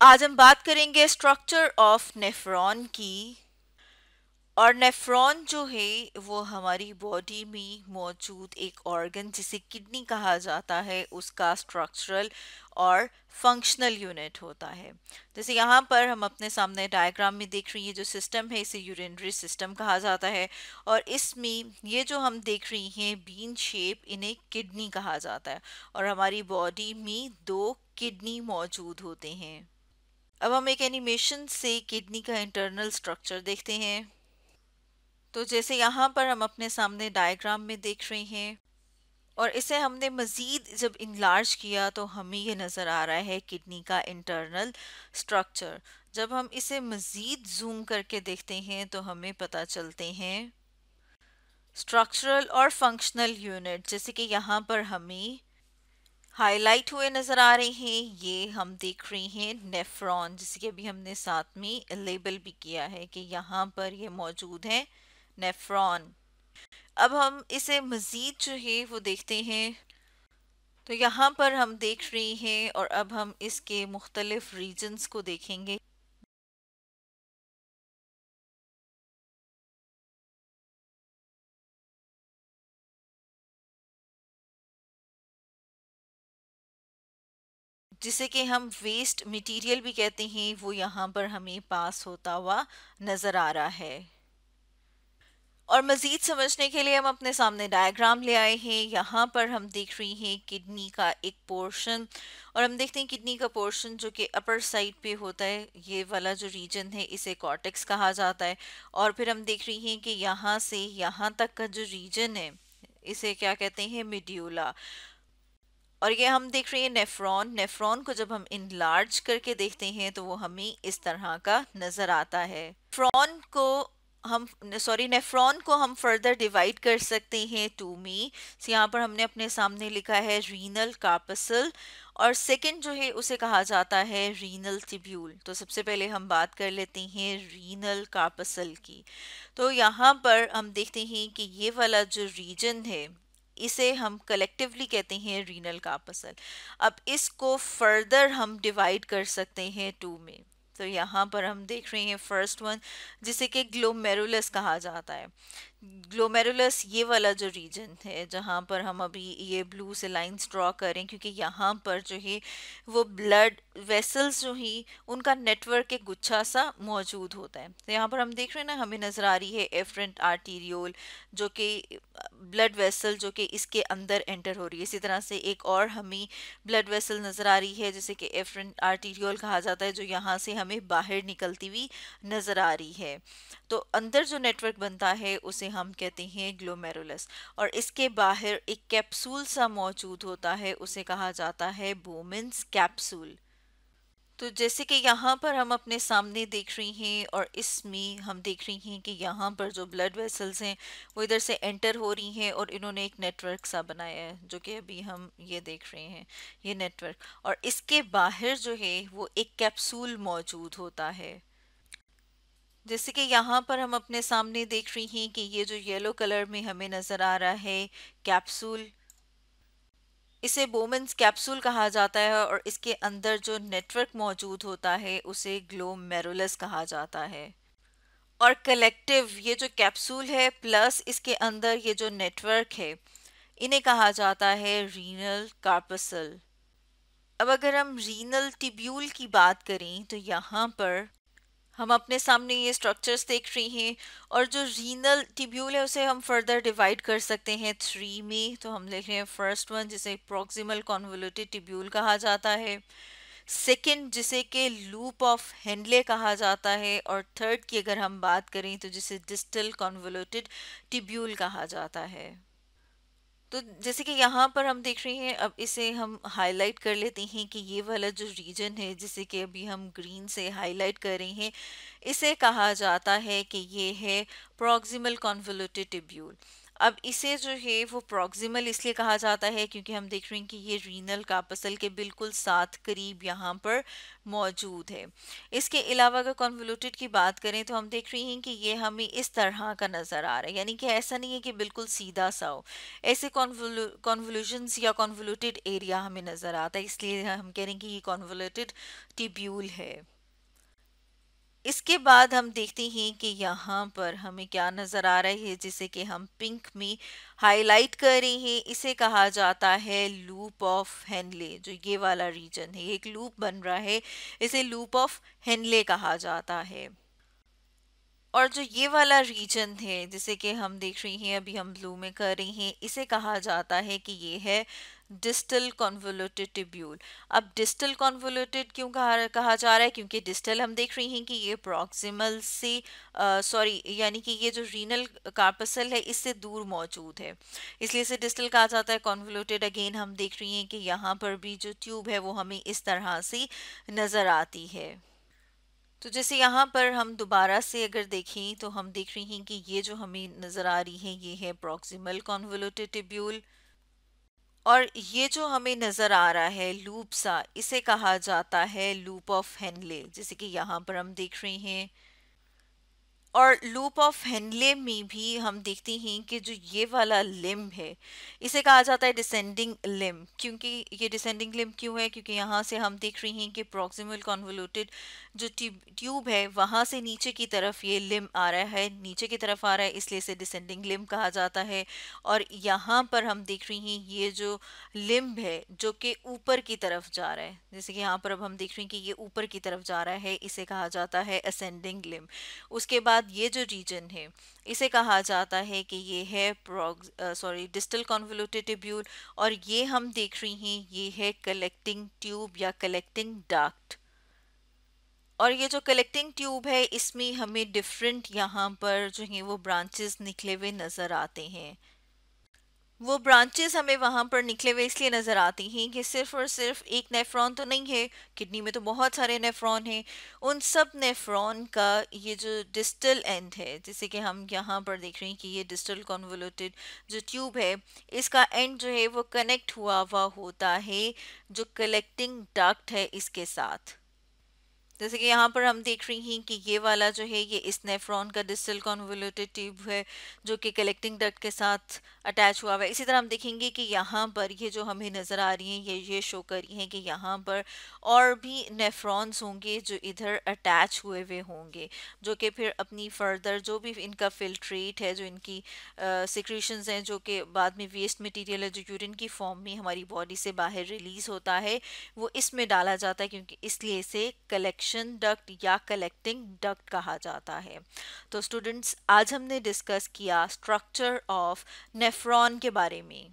आज हम बात करेंगे स्ट्रक्चर ऑफ नेफ्रॉन की। और नेफ्रॉन जो है वो हमारी बॉडी में मौजूद एक ऑर्गन जिसे किडनी कहा जाता है उसका स्ट्रक्चरल और फंक्शनल यूनिट होता है। जैसे यहाँ पर हम अपने सामने डायग्राम में देख रही है जो सिस्टम है इसे यूरिनरी सिस्टम कहा जाता है। और इसमें ये जो हम देख रही हैं बीन शेप इन्हें किडनी कहा जाता है। और हमारी बॉडी में दो किडनी मौजूद होते हैं। अब हम एक एनिमेशन से किडनी का इंटरनल स्ट्रक्चर देखते हैं। तो जैसे यहाँ पर हम अपने सामने डायग्राम में देख रहे हैं और इसे हमने मज़ीद जब इनलार्ज किया तो हमें ये नज़र आ रहा है किडनी का इंटरनल स्ट्रक्चर। जब हम इसे मज़ीद जूम करके देखते हैं तो हमें पता चलते हैं स्ट्रक्चरल और फंक्शनल यूनिट जैसे कि यहाँ पर हमें हाईलाइट हुए नज़र आ रहे हैं। ये हम देख रहे हैं नेफ्रॉन जिसे कि अभी हमने साथ में लेबल भी किया है कि यहाँ पर ये मौजूद है नेफ्रॉन। अब हम इसे मज़ीद जो है वो देखते हैं। तो यहाँ पर हम देख रहे हैं और अब हम इसके मुख्तलिफ रीजन्स को देखेंगे। जिसे कि हम वेस्ट मटेरियल भी कहते हैं वो यहाँ पर हमें पास होता हुआ नज़र आ रहा है। और मज़ीद समझने के लिए हम अपने सामने डायग्राम ले आए हैं। यहाँ पर हम देख रही हैं किडनी का एक पोर्शन और हम देखते हैं किडनी का पोर्शन जो कि अपर साइड पे होता है। ये वाला जो रीजन है इसे कॉर्टेक्स कहा जाता है। और फिर हम देख रही हैं कि यहाँ से यहाँ तक का जो रीजन है इसे क्या कहते हैं, मिड्यूला। और ये हम देख रहे हैं नेफ्रॉन। नेफ्रॉन को जब हम इनलार्ज करके देखते हैं तो वो हमें इस तरह का नज़र आता है। फ्रॉन को हम नेफ्रॉन को हम फर्दर डिवाइड कर सकते हैं टू में। यहाँ पर हमने अपने सामने लिखा है रीनल कार्पसल और सेकंड जो है उसे कहा जाता है रीनल ट्यूब्यूल। तो सबसे पहले हम बात कर लेते हैं रीनल कार्पसल की। तो यहाँ पर हम देखते हैं कि ये वाला जो रीजन है इसे हम कलेक्टिवली कहते हैं रीनल कार्पसल। अब इसको फर्दर हम डिवाइड कर सकते हैं टू में। तो यहाँ पर हम देख रहे हैं फर्स्ट वन जिसे कि ग्लोमेरुलस कहा जाता है। ग्लोमेरुलस ये वाला जो रीजन है जहाँ पर हम अभी ये ब्लू से लाइंस ड्रॉ करें क्योंकि यहाँ पर जो है वो ब्लड वेसल्स जो ही उनका नेटवर्क एक गुच्छा सा मौजूद होता है। तो यहाँ पर हम देख रहे हैं ना, हमें नज़र आ रही है एफरेंट आर्टीरियोल जो कि ब्लड वेसल जो कि इसके अंदर एंटर हो रही है। इसी तरह से एक और हमें ब्लड वेसल नज़र आ रही है जिसे कि एफरेंट आर्टीरियोल कहा जाता है जो यहाँ से हमें बाहर निकलती हुई नज़र आ रही है। तो अंदर जो नेटवर्क बनता है उसे हम कहते हैं ग्लोमेरुलस। और इसके बाहर एक कैप्सूल सा मौजूद होता है उसे कहा जाता है बोमेन्स कैप्सूल। तो जैसे कि यहाँ पर हम अपने सामने देख रही हैं और इसमें हम देख रही हैं कि यहाँ पर जो ब्लड वेसल्स हैं वो इधर से एंटर हो रही हैं और इन्होंने एक नेटवर्क सा बनाया है जो कि अभी हम ये देख रहे हैं, ये नेटवर्क। और इसके बाहर जो है वो एक कैप्सूल मौजूद होता है। जैसे कि यहाँ पर हम अपने सामने देख रही हैं कि ये जो येलो कलर में हमें नज़र आ रहा है कैप्सूल, इसे बोमेन्स कैप्सूल कहा जाता है और इसके अंदर जो नेटवर्क मौजूद होता है उसे ग्लोमेरुलस कहा जाता है। और कलेक्टिव ये जो कैप्सूल है प्लस इसके अंदर ये जो नेटवर्क है इन्हें कहा जाता है रीनल कार्पसल। अब अगर हम रीनल टिब्यूल की बात करें तो यहाँ पर हम अपने सामने ये स्ट्रक्चर्स देख रहे हैं और जो रीनल टिब्यूल है उसे हम फर्दर डिवाइड कर सकते हैं थ्री में। तो हम देख रहे हैं फर्स्ट वन जिसे प्रॉक्सिमल कॉन्वोल्यूटेड टिब्यूल कहा जाता है, सेकंड जिसे कि लूप ऑफ हेनले कहा जाता है और थर्ड की अगर हम बात करें तो जिसे डिस्टल कॉन्वोल्यूटेड टिब्यूल कहा जाता है। तो जैसे कि यहाँ पर हम देख रहे हैं, अब इसे हम हाईलाइट कर लेते हैं कि ये वाला जो रीजन है जिसे कि अभी हम ग्रीन से हाईलाइट कर रहे हैं इसे कहा जाता है कि ये है प्रॉक्सिमल कॉन्वोल्यूटेड टिब्यूल। अब इसे जो है वो प्रॉक्सिमल इसलिए कहा जाता है क्योंकि हम देख रहे हैं कि ये रीनल कार्पसल के बिल्कुल साथ करीब यहाँ पर मौजूद है। इसके अलावा अगर कॉन्वोल्यूटेड की बात करें तो हम देख रहे हैं कि ये हमें इस तरह का नज़र आ रहा है, यानी कि ऐसा नहीं है कि बिल्कुल सीधा सा हो। ऐसे कॉन्वोल्यूशंस या कॉन्वोल्यूटेड एरिया हमें नज़र आता है, इसलिए हम कह रहे हैं कि ये कॉन्वोल्यूटेड ट्यूब्यूल है। इसके बाद हम देखते हैं कि यहाँ पर हमें क्या नज़र आ रहा है, जिसे कि हम पिंक में हाईलाइट कर रहे हैं। इसे कहा जाता है लूप ऑफ हेनले। जो ये वाला रीजन है, एक लूप बन रहा है, इसे लूप ऑफ हेनले कहा जाता है। और जो ये वाला रीजन है जिसे कि हम देख रहे हैं, अभी हम ब्लू में कर रहे हैं, इसे कहा जाता है कि ये है डिस्टल कॉन्वोल्यूटेड ट्यूब्यूल। अब डिस्टल कॉन्वोल्यूटेड क्यों कहा जा रहा है, क्योंकि डिस्टल हम देख रहे हैं कि ये प्रॉक्सिमल से सॉरी यानी कि ये जो रीनल कार्पसल है इससे दूर मौजूद है, इसलिए इसे डिस्टल कहा जाता है। कॉन्वोल्यूटेड अगेन हम देख रहे हैं कि यहाँ पर भी जो ट्यूब है वो हमें इस तरह से नज़र आती है। तो जैसे यहाँ पर हम दोबारा से अगर देखें तो हम देख रहे हैं कि ये जो हमें नज़र आ रही है ये है प्रॉक्सिमल कॉन्वोल्यूटेड ट्यूब्यूल। और ये जो हमें नज़र आ रहा है लूप सा, इसे कहा जाता है लूप ऑफ हेनले, जैसे कि यहाँ पर हम देख रहे हैं। और लूप ऑफ हेनले में भी हम देखते हैं कि जो ये वाला लिम्ब है इसे कहा जाता है डिसेंडिंग लिम्ब। क्योंकि ये डिसेंडिंग लिम्ब क्यों है, क्योंकि यहाँ से हम देख रहे हैं कि प्रॉक्सिमल कॉन्वोल्यूटेड जो ट्यूब है वहाँ से नीचे की तरफ ये लिम्ब आ रहा है, नीचे की तरफ आ रहा है, इसलिए इसे डिसेंडिंग लिम्ब कहा जाता है। और यहाँ पर हम देख रहे हैं ये जो लिम्ब है जो कि ऊपर की तरफ जा रहा है, जैसे कि यहाँ पर अब हम देख रहे हैं कि ये ऊपर की तरफ जा रहा है, इसे कहा जाता है असेंडिंग लिम्ब। उसके बाद ये जो रीजन है इसे कहा जाता है कि ये है डिस्टल कॉन्वोल्यूटेड ट्यूब्यूल। और ये हम देख रहे हैं ये है कलेक्टिंग ट्यूब या कलेक्टिंग डक्ट। और ये जो कलेक्टिंग ट्यूब है इसमें हमें डिफरेंट यहाँ पर जो है वो ब्रांचेस निकले हुए नज़र आते हैं। वो ब्रांचेस हमें वहाँ पर निकले हुए इसलिए नज़र आती हैं कि सिर्फ और सिर्फ एक नेफ्रॉन तो नहीं है, किडनी में तो बहुत सारे नेफ्रॉन हैं। उन सब नेफ्रॉन का ये जो डिस्टल एंड है, जैसे कि हम यहाँ पर देख रहे हैं कि ये डिस्टल कॉन्वोल्यूटेड जो ट्यूब है इसका एंड जो है वो कनेक्ट हुआ होता है जो कलेक्टिंग डक्ट है इसके साथ। जैसे कि यहाँ पर हम देख रही हैं कि ये वाला जो है ये इस नेफ्रॉन का डिस्टल कॉन्वोल्यूटेड ट्यूब है जो कि कलेक्टिंग डक्ट के साथ अटैच हुआ हुआ है। इसी तरह हम देखेंगे कि यहाँ पर ये जो हमें नज़र आ रही हैं ये शो कर रही हैं कि यहाँ पर और भी नेफ्रॉन्स होंगे जो इधर अटैच हुए हुए होंगे, जो कि फिर अपनी फर्दर जो भी इनका फिल्ट्रेट है, जो इनकी सिक्रीशंस हैं, जो कि बाद में वेस्ट मटेरियल है जो यूरिन की फॉर्म में हमारी बॉडी से बाहर रिलीज होता है, वो इसमें डाला जाता है, क्योंकि इसलिए इसे कलेक्शन डक्ट या कलेक्टिंग डक्ट कहा जाता है। तो स्टूडेंट्स, आज हमने डिस्कस किया स्ट्रक्चर ऑफ नेफ्रॉन के बारे में।